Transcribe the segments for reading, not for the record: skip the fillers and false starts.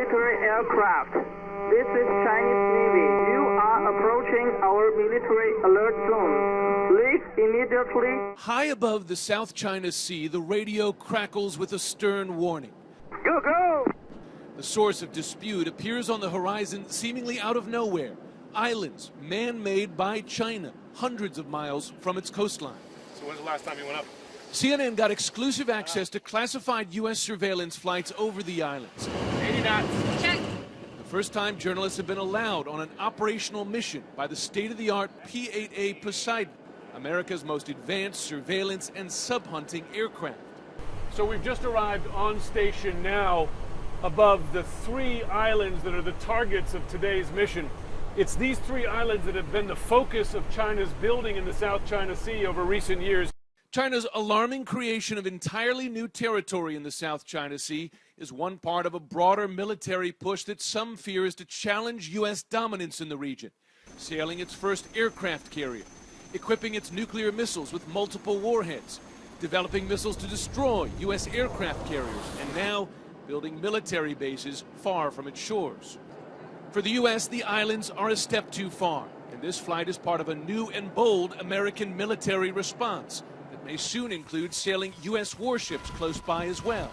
military aircraft. This is Chinese Navy. You are approaching our military alert zone. Leave immediately. High above the South China Sea, the radio crackles with a stern warning. Go, go! The source of dispute appears on the horizon seemingly out of nowhere. Islands, man-made by China, hundreds of miles from its coastline. So when's the last time you went up? CNN got exclusive access to classified U.S. surveillance flights over the islands. 80 knots. Check. The first time journalists have been allowed on an operational mission by the state-of-the-art P-8A Poseidon, America's most advanced surveillance and sub-hunting aircraft. So we've just arrived on station now above the 3 islands that are the targets of today's mission. It's these 3 islands that have been the focus of China's building in the South China Sea over recent years. China's alarming creation of entirely new territory in the South China Sea is one part of a broader military push that some fear is to challenge U.S. dominance in the region, sailing its first aircraft carrier, equipping its nuclear missiles with multiple warheads, developing missiles to destroy U.S. aircraft carriers, and now building military bases far from its shores. For the U.S., the islands are a step too far, and this flight is part of a new and bold American military response that may soon include sailing U.S. warships close by as well.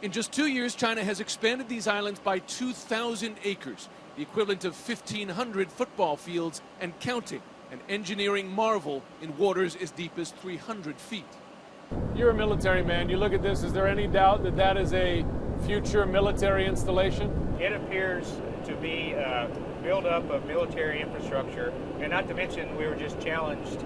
In just 2 years, China has expanded these islands by 2,000 acres, the equivalent of 1,500 football fields and counting, an engineering marvel in waters as deep as 300 feet. You're a military man. You look at this, is there any doubt that that is a future military installation? It appears to be a buildup of military infrastructure, and not to mention we were just challenged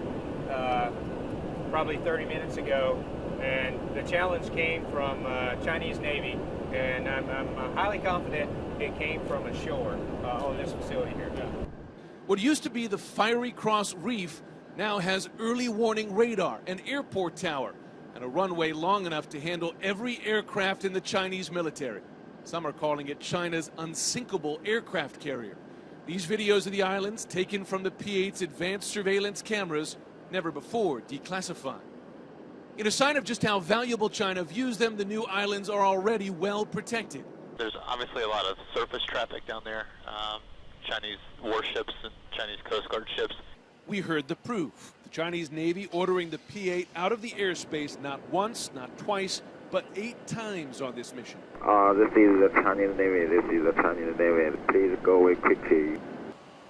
probably 30 minutes ago, and the challenge came from Chinese Navy, and I'm highly confident it came from ashore on this facility here. What used to be the Fiery Cross Reef now has early warning radar, an airport tower, and a runway long enough to handle every aircraft in the Chinese military. Some are calling it China's unsinkable aircraft carrier. These videos of the islands, taken from the P-8's advanced surveillance cameras, never before declassified. In a sign of just how valuable China views them, the new islands are already well protected. There's obviously a lot of surface traffic down there, Chinese warships and Chinese Coast Guard ships. We heard the proof. The Chinese Navy ordering the P-8 out of the airspace not once, not twice, but 8 times on this mission. This is the Chinese Navy. This is the Chinese Navy. Please go away quickly.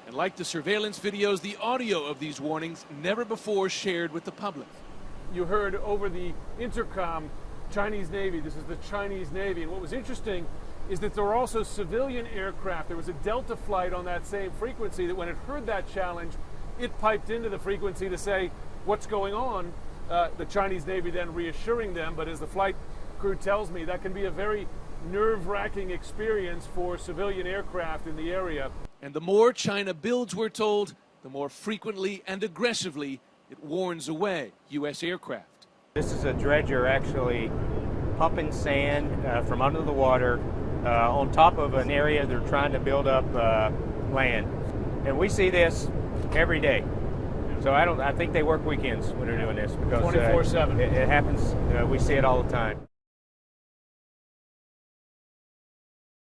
And like the surveillance videos, the audio of these warnings never before shared with the public. You heard over the intercom, Chinese Navy, this is the Chinese Navy. And what was interesting is that there were also civilian aircraft. There was a Delta flight on that same frequency that when it heard that challenge, it piped into the frequency to say, what's going on? The Chinese Navy then reassuring them, but as the flight crew tells me, that can be a very nerve-wracking experience for civilian aircraft in the area. And the more China builds, we're told, the more frequently and aggressively it warns away U.S. aircraft. This is a dredger actually pumping sand from under the water on top of an area they're trying to build up land. And we see this every day. So I think they work weekends when they're doing this because 24/7. It happens. We see it all the time.